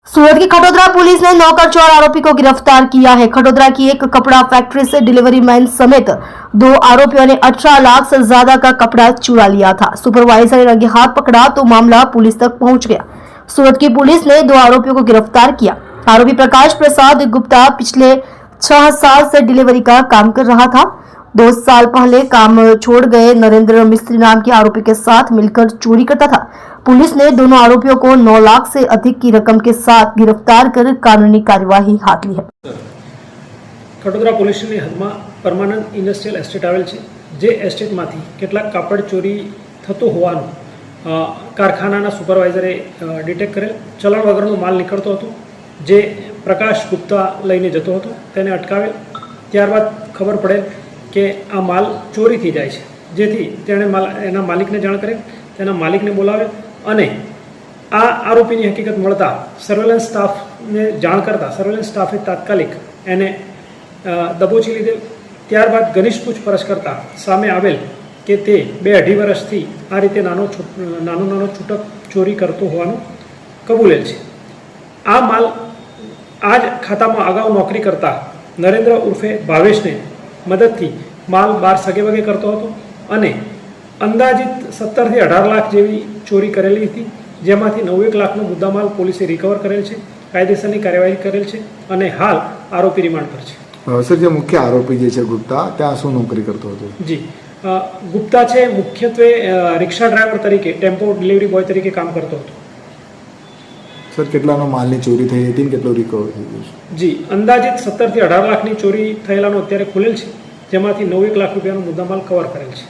सूरत की खटोदरा पुलिस ने नौकर चोर आरोपी को गिरफ्तार किया है। खटोदरा की एक कपड़ा फैक्ट्री से डिलीवरी मैन समेत 2 आरोपियों ने 18 लाख से ज्यादा का कपड़ा चुरा लिया था। सुपरवाइजर ने रंगे हाथ पकड़ा तो मामला पुलिस तक पहुंच गया। सूरत की पुलिस ने 2 आरोपियों को गिरफ्तार किया। आरोपी प्रकाश प्रसाद गुप्ता पिछले 6 साल से डिलीवरी का काम कर रहा था। 2 साल पहले काम छोड़ गए नरेंद्र मिस्त्री नाम के आरोपी के साथ मिलकर चोरी करता था। पुलिस ने दोनों आरोपियों को 9 लाख से अधिक की रकम के साथ गिरफ्तार कर कानूनी कार्यवाही हाथ ली है। खटोदरा पोलीसની હદમાં પરમાનન્ટ ઇન્ડસ્ટ્રીયલ એસ્ટેટ આવેલ છે, જે એસ્ટેટમાંથી કેટલાક કાપડ ચોરી થતું હોવાનું કારખાનાના સુપરવાઇઝરે ડિટેક્ટ કરેલ। ચલણ વગરનો માલ નીકળતો હતો, જે પ્રકાશ ગુપ્તા લઈને જતો હતો। તેને અટકાવેલ। ત્યારબાદ ખબર પડેલ કે આ માલ ચોરી થઈ જાય છે, જેથી તેણે એના માલિકને જાણ કરેલ। તેના માલિકને બોલાવેલ અને આ આરોપીની હકીકત મળતા સર્વેલન્સ સ્ટાફને જાણ કરતા સર્વેલન્સ સ્ટાફે તાત્કાલિક એને દબોચી લીધેલ। ત્યારબાદ ઘનિષ્ઠ પૂછપરછ કરતા સામે આવેલ કે તે 2-2.5 વર્ષથી આ રીતે નાનો છૂટક ચોરી કરતો હોવાનું કબૂલેલ છે। આ માલ આ જ ખાતામાં અગાઉ નોકરી કરતા નરેન્દ્ર ઉર્ફે ભાવેશને મદદથી માલ બહાર સગેવગે કરતો હતો અને અંદાજિત 17 થી 18 લાખ જેવી ચોરી કરેલી હતી, જેમાંથી 9 લાખનો મુદ્દામાલ પોલીસે રિકવર કરેલ છે। કાયદેસરની કાર્યવાહી કરેલ છે અને હાલ આરોપી રિમાન્ડ પર છે। સર, જે મુખ્ય આરોપી જે છે ગુપ્તા, ત્યાં શું નોકરી કરતો હતો? જી, ગુપ્તા છે મુખ્યત્વે રિક્ષા ડ્રાઈવર તરીકે, ટેમ્પો ડિલિવરી બોય તરીકે કામ કરતો હતો। સર, કેટલાનો માલની ચોરી થઈ હતી ને કેટલો રિકવર થઈ ગયો છે? જી, અંદાજિત 17 થી 18 લાખની ચોરી થયેલાનો અત્યારે ખુલેલ છે, જેમાંથી 9 લાખ રૂપિયાનો મુદ્દામાલ કવર કરેલ છે।